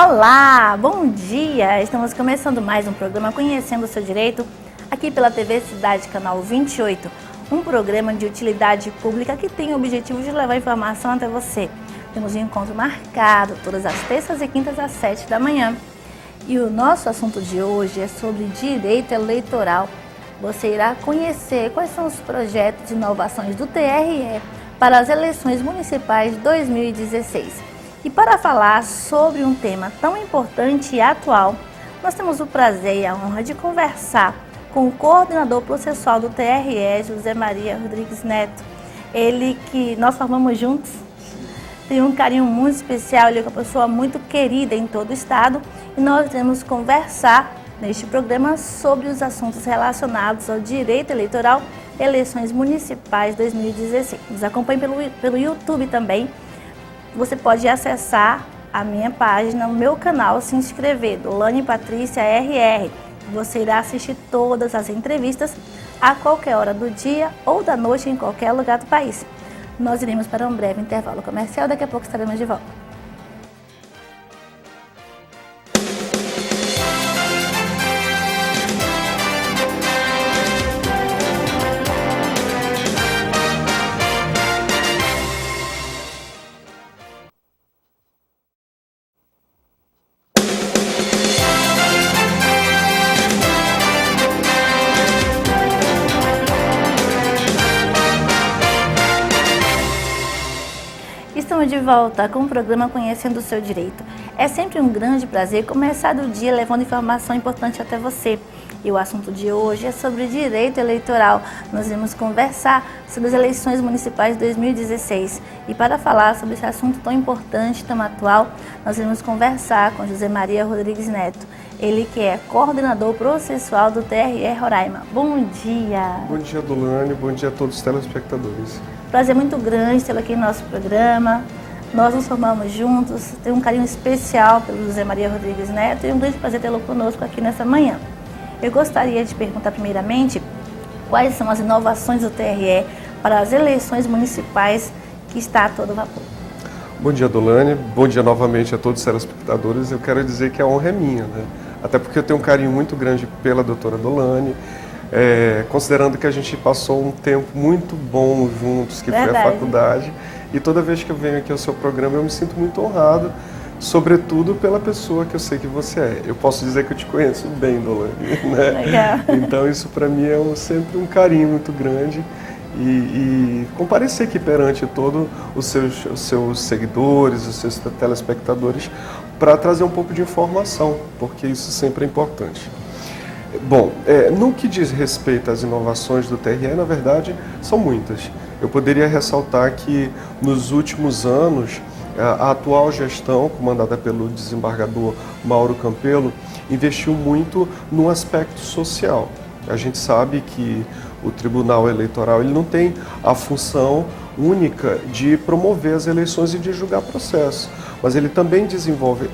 Olá, bom dia! Estamos começando mais um programa Conhecendo o Seu Direito, aqui pela TV Cidade, canal 28, um programa de utilidade pública que tem o objetivo de levar informação até você. Temos um encontro marcado todas as terças e quintas às 7 da manhã. E o nosso assunto de hoje é sobre direito eleitoral. Você irá conhecer quais são os projetos e inovações do TRE para as eleições municipais de 2016. E para falar sobre um tema tão importante e atual, nós temos o prazer e a honra de conversar com o coordenador processual do TRE, José Maria Rodrigues Neto. Ele que nós formamos juntos, tem um carinho muito especial, ele é uma pessoa muito querida em todo o estado e nós iremos conversar neste programa sobre os assuntos relacionados ao direito eleitoral, eleições municipais 2016. Nos acompanhe pelo YouTube também. Você pode acessar a minha página, o meu canal, se inscrever, Dolane Patrícia RR. Você irá assistir todas as entrevistas a qualquer hora do dia ou da noite em qualquer lugar do país. Nós iremos para um breve intervalo comercial, daqui a pouco estaremos de volta. Estamos de volta com o programa Conhecendo o Seu Direito. É sempre um grande prazer começar o dia levando informação importante até você. E o assunto de hoje é sobre direito eleitoral. Nós vamos conversar sobre as eleições municipais de 2016. E para falar sobre esse assunto tão importante, tão atual, nós vamos conversar com José Maria Rodrigues Neto. Ele que é coordenador processual do TRE Roraima. Bom dia! Bom dia, Dolane. Bom dia a todos os telespectadores. Prazer muito grande tê-lo aqui no nosso programa. Nós nos formamos juntos, tenho um carinho especial pelo José Maria Rodrigues Neto e um grande prazer tê-lo conosco aqui nessa manhã. Eu gostaria de perguntar primeiramente quais são as inovações do TRE para as eleições municipais que está a todo vapor. Bom dia, Dolane. Bom dia novamente a todos os telespectadores. Eu quero dizer que a honra é minha, né? Até porque eu tenho um carinho muito grande pela doutora Dolane, considerando que a gente passou um tempo muito bom juntos, que Verdade. Foi a faculdade, e toda vez que eu venho aqui ao seu programa eu me sinto muito honrado, sobretudo pela pessoa que eu sei que você é. Eu posso dizer que eu te conheço bem, Dolane, né? Legal. Então isso para mim é sempre um carinho muito grande e comparecer aqui perante todos os seus seguidores, os seus telespectadores, para trazer um pouco de informação, porque isso sempre é importante. Bom, no que diz respeito às inovações do TRE, na verdade, são muitas. Eu poderia ressaltar que, nos últimos anos, a atual gestão, comandada pelo desembargador Mauro Campelo, investiu muito no aspecto social. A gente sabe que o Tribunal Eleitoral ele não tem a função única de promover as eleições e de julgar processos, mas ele também desenvolve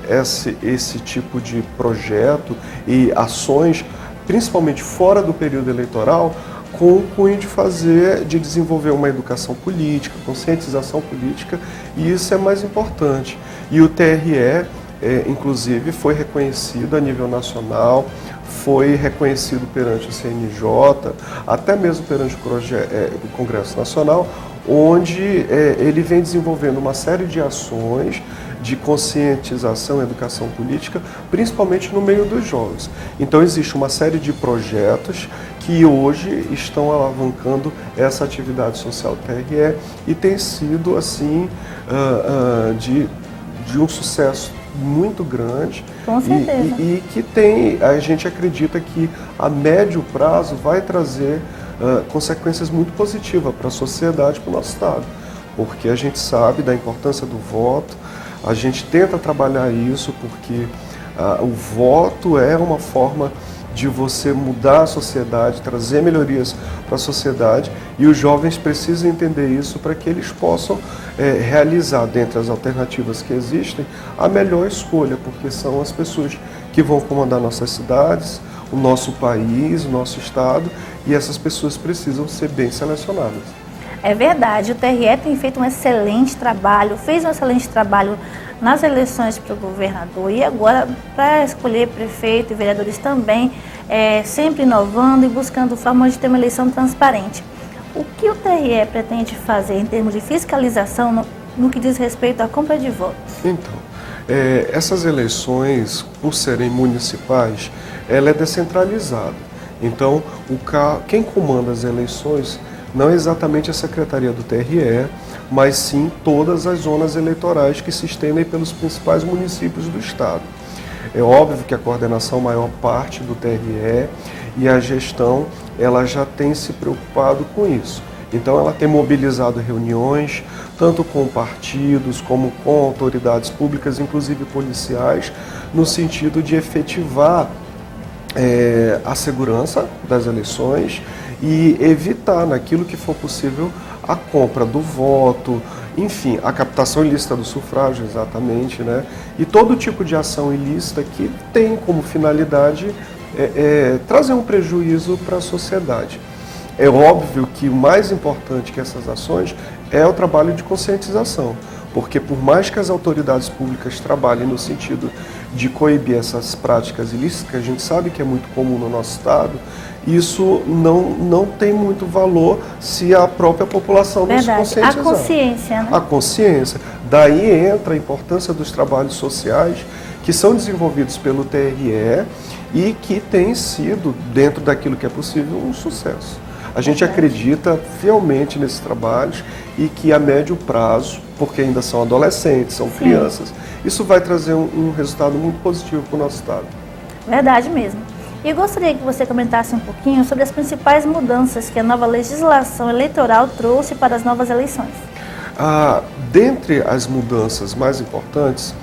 esse tipo de projeto e ações, principalmente fora do período eleitoral, com o cunho de desenvolver uma educação política, conscientização política, e isso é mais importante. E o TRE, inclusive, foi reconhecido a nível nacional, foi reconhecido perante o CNJ, até mesmo perante o Congresso Nacional, onde ele vem desenvolvendo uma série de ações de conscientização e educação política, principalmente no meio dos jovens. Então existe uma série de projetos que hoje estão alavancando essa atividade social do TRE e tem sido assim de um sucesso muito grande. Com certeza. E que a gente acredita que a médio prazo vai trazer consequências muito positivas para a sociedade, para o nosso estado, porque a gente sabe da importância do voto. A gente tenta trabalhar isso porque o voto é uma forma de você mudar a sociedade, trazer melhorias para a sociedade, e os jovens precisam entender isso para que eles possam realizar, dentre as alternativas que existem, a melhor escolha, porque são as pessoas que vão comandar nossas cidades, o nosso país, o nosso estado, e essas pessoas precisam ser bem selecionadas. É verdade, o TRE tem feito um excelente trabalho, fez um excelente trabalho nas eleições para o governador e agora para escolher prefeito e vereadores também, sempre inovando e buscando formas de ter uma eleição transparente. O que o TRE pretende fazer em termos de fiscalização no que diz respeito à compra de votos? Então, essas eleições, por serem municipais, ela é descentralizada. Então, quem comanda as eleições não é exatamente a Secretaria do TRE, mas sim todas as zonas eleitorais que se estendem pelos principais municípios do estado. É óbvio que a coordenação maior parte do TRE e a gestão ela já tem se preocupado com isso. Então ela tem mobilizado reuniões, tanto com partidos como com autoridades públicas, inclusive policiais, no sentido de efetivar a segurança das eleições e evitar, naquilo que for possível, a compra do voto, enfim, a captação ilícita do sufrágio, exatamente, né? E todo tipo de ação ilícita que tem como finalidade trazer um prejuízo para a sociedade. É óbvio que o mais importante que essas ações é o trabalho de conscientização, porque por mais que as autoridades públicas trabalhem no sentido de coibir essas práticas ilícitas, que a gente sabe que é muito comum no nosso estado, isso não tem muito valor se a própria população não se conscientizar. A consciência, né? A consciência. Daí entra a importância dos trabalhos sociais que são desenvolvidos pelo TRE e que têm sido, dentro daquilo que é possível, um sucesso. A gente acredita fielmente nesses trabalhos e que a médio prazo, porque ainda são adolescentes, são crianças, isso vai trazer um resultado muito positivo para o nosso estado. Verdade mesmo. E eu gostaria que você comentasse um pouquinho sobre as principais mudanças que a nova legislação eleitoral trouxe para as novas eleições. Dentre as mudanças mais importantes,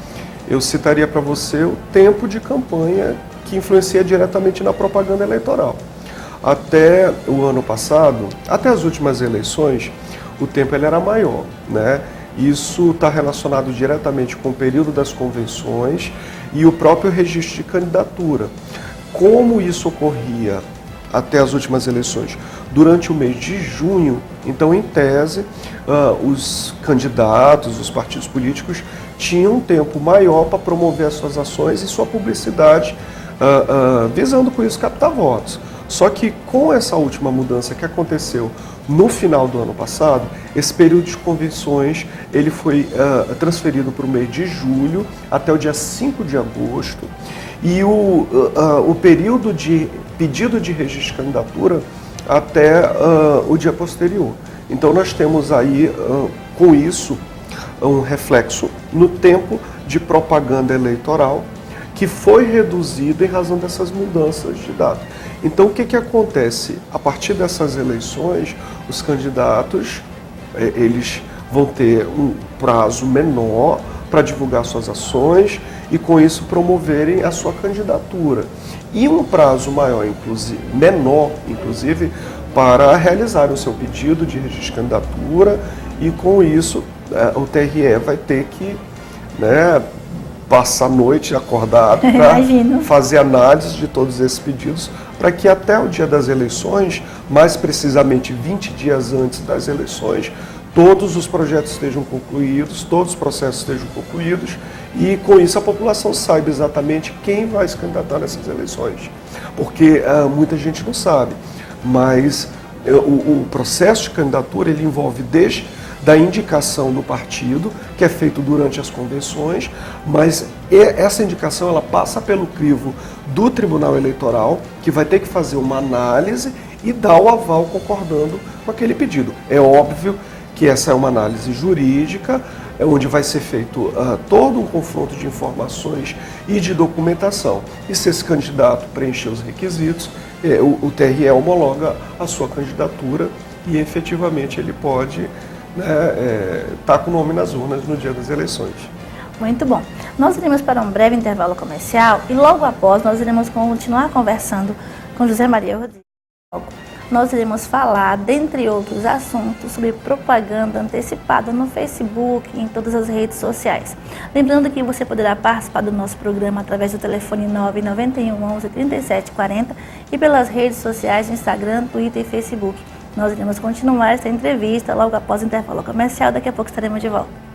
eu citaria para você o tempo de campanha que influencia diretamente na propaganda eleitoral. Até o ano passado, até as últimas eleições, o tempo ele era maior, né? Isso está relacionado diretamente com o período das convenções e o próprio registro de candidatura. Como isso ocorria até as últimas eleições? Durante o mês de junho, então, em tese, os candidatos, os partidos políticos tinham um tempo maior para promover as suas ações e sua publicidade, visando com isso captar votos. Só que com essa última mudança que aconteceu no final do ano passado, esse período de convenções ele foi transferido para o mês de julho até o dia 5 de agosto e o período de pedido de registro de candidatura até o dia posterior. Então nós temos aí, com isso, um reflexo no tempo de propaganda eleitoral que foi reduzido em razão dessas mudanças de data. Então, o que acontece? A partir dessas eleições, os candidatos eles vão ter um prazo menor para divulgar suas ações e, com isso, promoverem a sua candidatura. E um prazo maior, menor, inclusive, para realizar o seu pedido de registro de candidatura e, com isso, o TRE vai ter que passar a noite acordado para fazer análise de todos esses pedidos, para que até o dia das eleições, mais precisamente 20 dias antes das eleições, todos os projetos estejam concluídos, todos os processos estejam concluídos e com isso a população saiba exatamente quem vai se candidatar nessas eleições. Porque muita gente não sabe, mas o processo de candidatura ele envolve desde da indicação do partido, que é feito durante as convenções, mas essa indicação ela passa pelo crivo do Tribunal Eleitoral, que vai ter que fazer uma análise e dar o aval concordando com aquele pedido. É óbvio que essa é uma análise jurídica, onde vai ser feito todo um confronto de informações e de documentação. E se esse candidato preencher os requisitos, o TRE homologa a sua candidatura e efetivamente ele pode tá com o nome nas urnas no dia das eleições. Muito bom. Nós iremos para um breve intervalo comercial e logo após nós iremos continuar conversando com José Maria Rodrigues. Nós iremos falar, dentre outros assuntos, sobre propaganda antecipada no Facebook e em todas as redes sociais. Lembrando que você poderá participar do nosso programa através do telefone 991 11 37 40 e pelas redes sociais, Instagram, Twitter e Facebook. Nós iremos continuar essa entrevista logo após o intervalo comercial. Daqui a pouco estaremos de volta.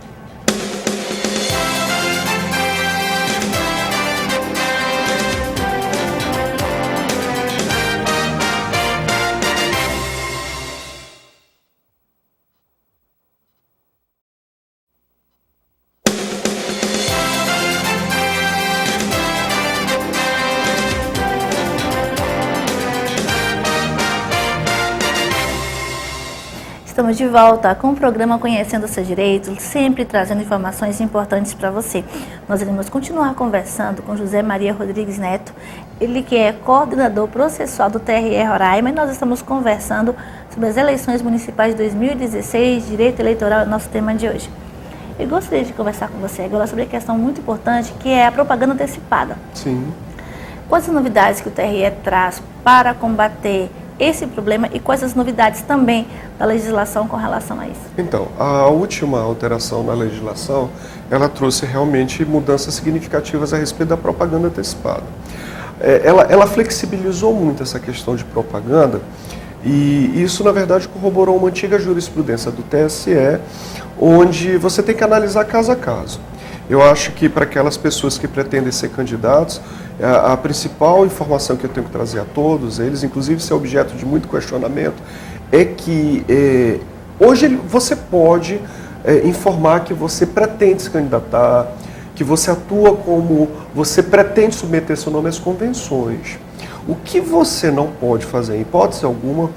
Estamos de volta com o programa Conhecendo o Seu Direito, sempre trazendo informações importantes para você. Nós iremos continuar conversando com José Maria Rodrigues Neto, ele que é coordenador processual do TRE Roraima, e nós estamos conversando sobre as eleições municipais de 2016, direito eleitoral, é o nosso tema de hoje. Eu gostaria de conversar com você agora sobre a questão muito importante, que é a propaganda antecipada. Sim. Quais as novidades que o TRE traz para combater esse problema e quais as novidades também da legislação com relação a isso? Então, a última alteração na legislação, ela trouxe realmente mudanças significativas a respeito da propaganda antecipada. Ela flexibilizou muito essa questão de propaganda e isso, na verdade, corroborou uma antiga jurisprudência do TSE, onde você tem que analisar caso a caso. Eu acho que para aquelas pessoas que pretendem ser candidatos, a principal informação que eu tenho que trazer a todos eles, inclusive isso é objeto de muito questionamento, é que hoje você pode informar que você pretende se candidatar, que você atua como você pretende submeter seu nome às convenções. O que você não pode fazer, em hipótese alguma,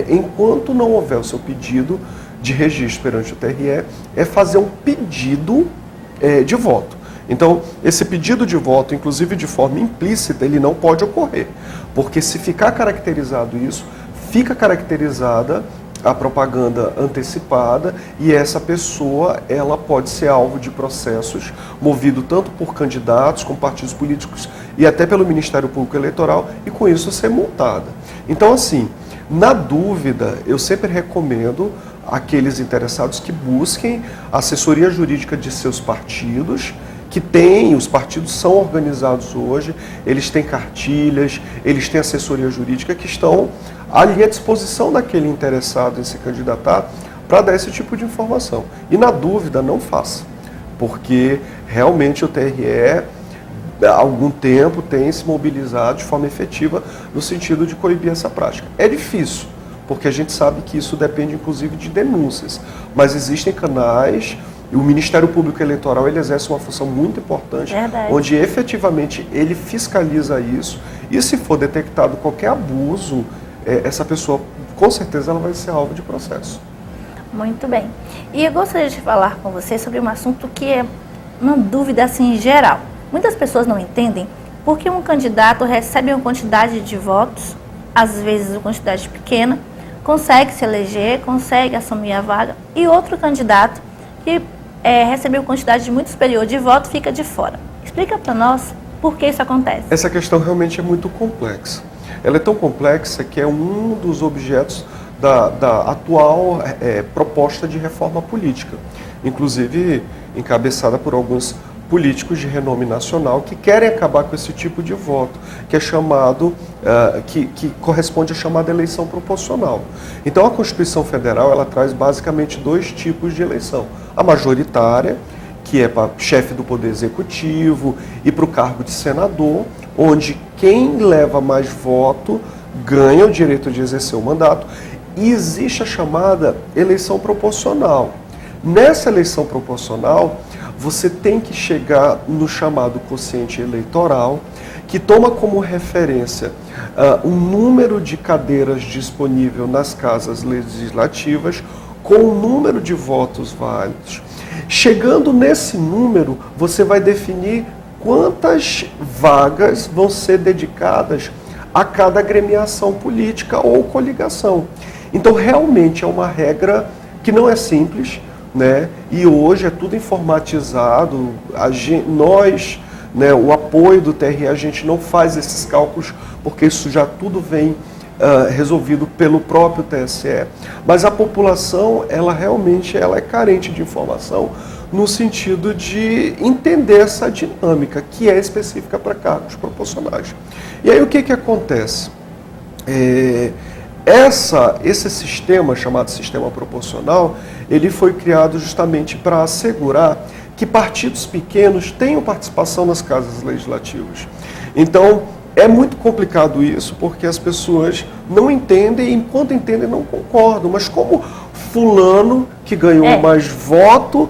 enquanto não houver o seu pedido de registro perante o TRE, é fazer um pedido de voto. Então, esse pedido de voto, inclusive de forma implícita, ele não pode ocorrer, porque se ficar caracterizado isso, fica caracterizada a propaganda antecipada e essa pessoa, ela pode ser alvo de processos movido tanto por candidatos, como partidos políticos e até pelo Ministério Público Eleitoral e com isso ser multada. Então, assim, na dúvida, eu sempre recomendo aqueles interessados que busquem assessoria jurídica de seus partidos, os partidos são organizados hoje, eles têm cartilhas, eles têm assessoria jurídica que estão ali à disposição daquele interessado em se candidatar para dar esse tipo de informação. E na dúvida, não faça, porque realmente o TRE, há algum tempo, tem se mobilizado de forma efetiva no sentido de coibir essa prática. É difícil, porque a gente sabe que isso depende inclusive de denúncias, mas existem canais. E o Ministério Público Eleitoral ele exerce uma função muito importante, onde efetivamente ele fiscaliza isso e se for detectado qualquer abuso, essa pessoa com certeza ela vai ser alvo de processo. Muito bem. E eu gostaria de falar com você sobre um assunto que é uma dúvida assim geral. Muitas pessoas não entendem por que um candidato recebe uma quantidade de votos, às vezes uma quantidade pequena, consegue se eleger, consegue assumir a vaga, e outro candidato que recebeu quantidade muito superior de votos fica de fora. Explica para nós por que isso acontece. Essa questão realmente é muito complexa. Ela é tão complexa que é um dos objetos da atual proposta de reforma política, inclusive encabeçada por alguns políticos de renome nacional que querem acabar com esse tipo de voto, que é chamado, que corresponde à chamada eleição proporcional. Então a Constituição Federal ela traz basicamente dois tipos de eleição. A majoritária, que é para chefe do Poder Executivo e para o cargo de senador, onde quem leva mais voto ganha o direito de exercer o mandato, e existe a chamada eleição proporcional. Nessa eleição proporcional, você tem que chegar no chamado quociente eleitoral, que toma como referência o número de cadeiras disponível nas casas legislativas com o número de votos válidos. Chegando nesse número, você vai definir quantas vagas vão ser dedicadas a cada agremiação política ou coligação. Então, realmente é uma regra que não é simples, né? E hoje é tudo informatizado. Nós, né, o apoio do TRE, a gente não faz esses cálculos, porque isso já tudo vem resolvido pelo próprio TSE. Mas a população, ela realmente é carente de informação no sentido de entender essa dinâmica, que é específica para cargos proporcionais. E aí o que acontece? Esse sistema, chamado sistema proporcional, ele foi criado justamente para assegurar que partidos pequenos tenham participação nas casas legislativas. Então, é muito complicado isso, porque as pessoas não entendem, e enquanto entendem não concordam. Mas como fulano, que ganhou mais voto,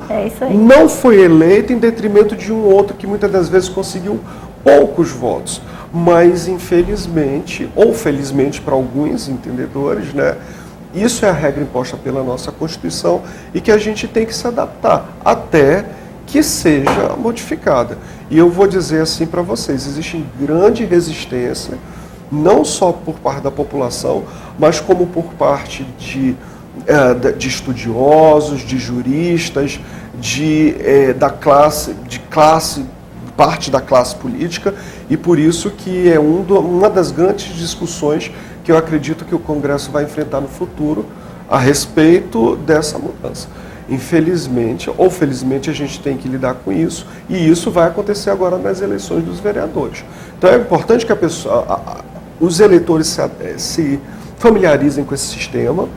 não foi eleito em detrimento de um outro que muitas das vezes conseguiu poucos votos. Mas, infelizmente, ou felizmente para alguns entendedores, né, isso é a regra imposta pela nossa Constituição e que a gente tem que se adaptar até que seja modificada. E eu vou dizer assim para vocês, existe grande resistência, não só por parte da população, mas como por parte de estudiosos, de juristas, parte da classe política, e por isso que é uma das grandes discussões que eu acredito que o Congresso vai enfrentar no futuro a respeito dessa mudança. Infelizmente, ou felizmente, a gente tem que lidar com isso, e isso vai acontecer agora nas eleições dos vereadores. Então é importante que os eleitores se familiarizem com esse sistema,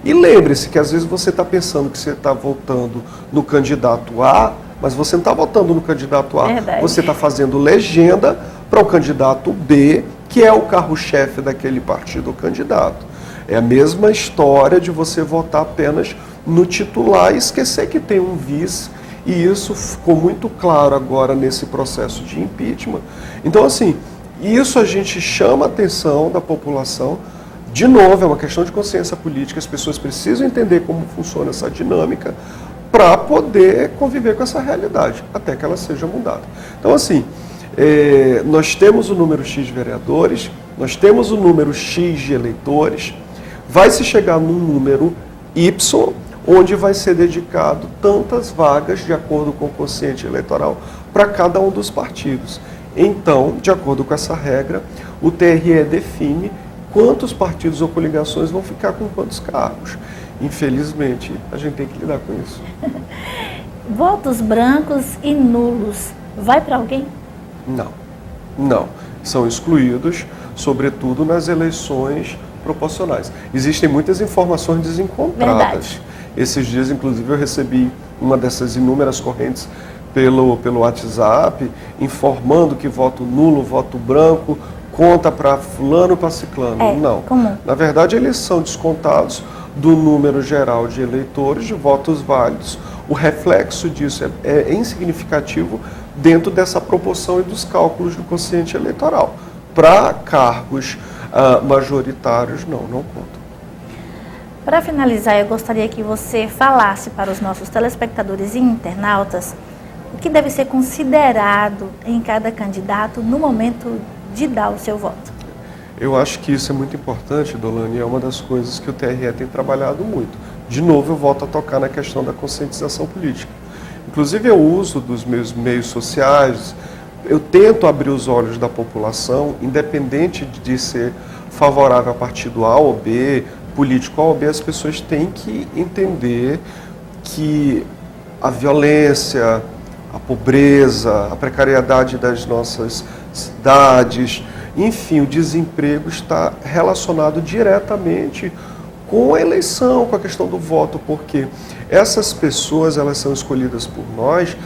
e lembre-se que às vezes você está pensando que você está votando no candidato A, mas você não está votando no candidato A, você está fazendo legenda para o candidato B, que é o carro-chefe daquele partido ou candidato. É a mesma história de você votar apenas no titular e esquecer que tem um vice, e isso ficou muito claro agora nesse processo de impeachment. Então, assim, isso a gente chama a atenção da população. De novo, é uma questão de consciência política, as pessoas precisam entender como funciona essa dinâmica para poder conviver com essa realidade, até que ela seja mudada. Então, assim, nós temos o número X de vereadores, nós temos o número X de eleitores, vai se chegar num número Y, onde vai ser dedicado tantas vagas, de acordo com o quociente eleitoral, para cada um dos partidos. Então, de acordo com essa regra, o TRE define quantos partidos ou coligações vão ficar com quantos cargos. Infelizmente, a gente tem que lidar com isso. Votos brancos e nulos, vai para alguém? Não. São excluídos, sobretudo nas eleições proporcionais. Existem muitas informações desencontradas. Verdade. Esses dias, inclusive, eu recebi uma dessas inúmeras correntes pelo WhatsApp, informando que voto nulo, voto branco, conta para fulano, para ciclano. Não. Comum. Na verdade, eles são descontados do número geral de eleitores, de votos válidos. O reflexo disso é insignificativo dentro dessa proporção e dos cálculos do quociente eleitoral. Para cargos majoritários, não conta. Para finalizar, eu gostaria que você falasse para os nossos telespectadores e internautas o que deve ser considerado em cada candidato no momento de dar o seu voto. Eu acho que isso é muito importante, Dolane, e é uma das coisas que o TRE tem trabalhado muito. De novo, eu volto a tocar na questão da conscientização política. Inclusive, eu uso dos meus meios sociais, eu tento abrir os olhos da população, independente de ser favorável a partido A ou B, político A ou B, as pessoas têm que entender que a violência, a pobreza, a precariedade das nossas cidades, enfim, o desemprego está relacionado diretamente com a eleição, com a questão do voto, porque essas pessoas, elas são escolhidas por nós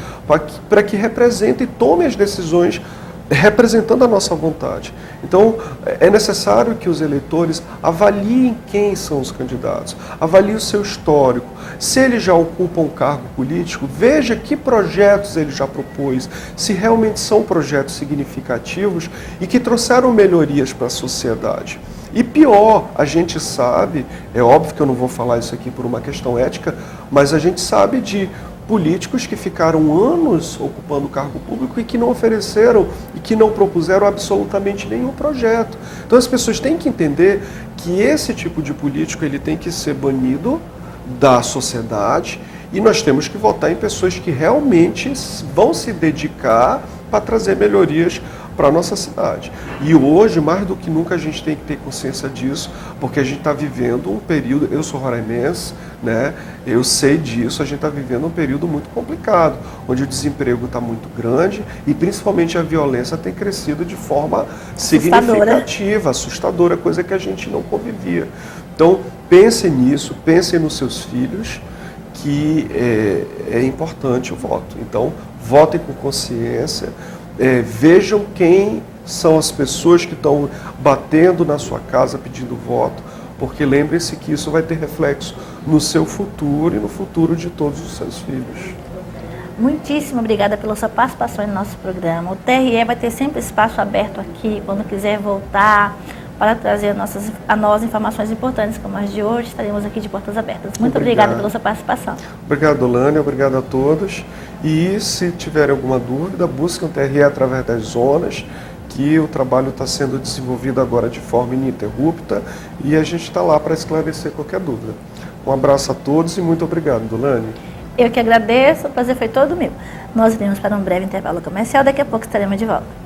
para que representem e tomem as decisões representando a nossa vontade. Então, é necessário que os eleitores avaliem quem são os candidatos, avaliem o seu histórico. Se ele já ocupa um cargo político, veja que projetos ele já propôs, se realmente são projetos significativos e que trouxeram melhorias para a sociedade. E pior, a gente sabe, é óbvio que eu não vou falar isso aqui por uma questão ética, mas a gente sabe de políticos que ficaram anos ocupando o cargo público e que não ofereceram e que não propuseram absolutamente nenhum projeto. Então as pessoas têm que entender que esse tipo de político ele tem que ser banido da sociedade e nós temos que votar em pessoas que realmente vão se dedicar para trazer melhorias para a nossa cidade. E hoje, mais do que nunca, a gente tem que ter consciência disso, porque a gente está vivendo um período, eu sou roraimense, né? Eu sei disso, a gente está vivendo um período muito complicado, onde o desemprego está muito grande e principalmente a violência tem crescido de forma significativa, assustadora, coisa que a gente não convivia. Então, pensem nisso, pensem nos seus filhos, que é importante o voto. Então, votem com consciência, vejam quem são as pessoas que estão batendo na sua casa pedindo voto, porque lembrem-se que isso vai ter reflexo no seu futuro e no futuro de todos os seus filhos. Muitíssimo obrigada pela sua participação no nosso programa. O TRE vai ter sempre espaço aberto aqui, quando quiser voltar, para trazer a nós informações importantes como as de hoje. Estaremos aqui de portas abertas. Muito obrigada pela sua participação. Obrigado, Lânia. Obrigado a todos. E se tiverem alguma dúvida, busquem o TRE através das zonas, que o trabalho está sendo desenvolvido agora de forma ininterrupta e a gente está lá para esclarecer qualquer dúvida. Um abraço a todos e muito obrigado, Lânia. Eu que agradeço, o prazer foi todo meu. Nós iremos para um breve intervalo comercial, daqui a pouco estaremos de volta.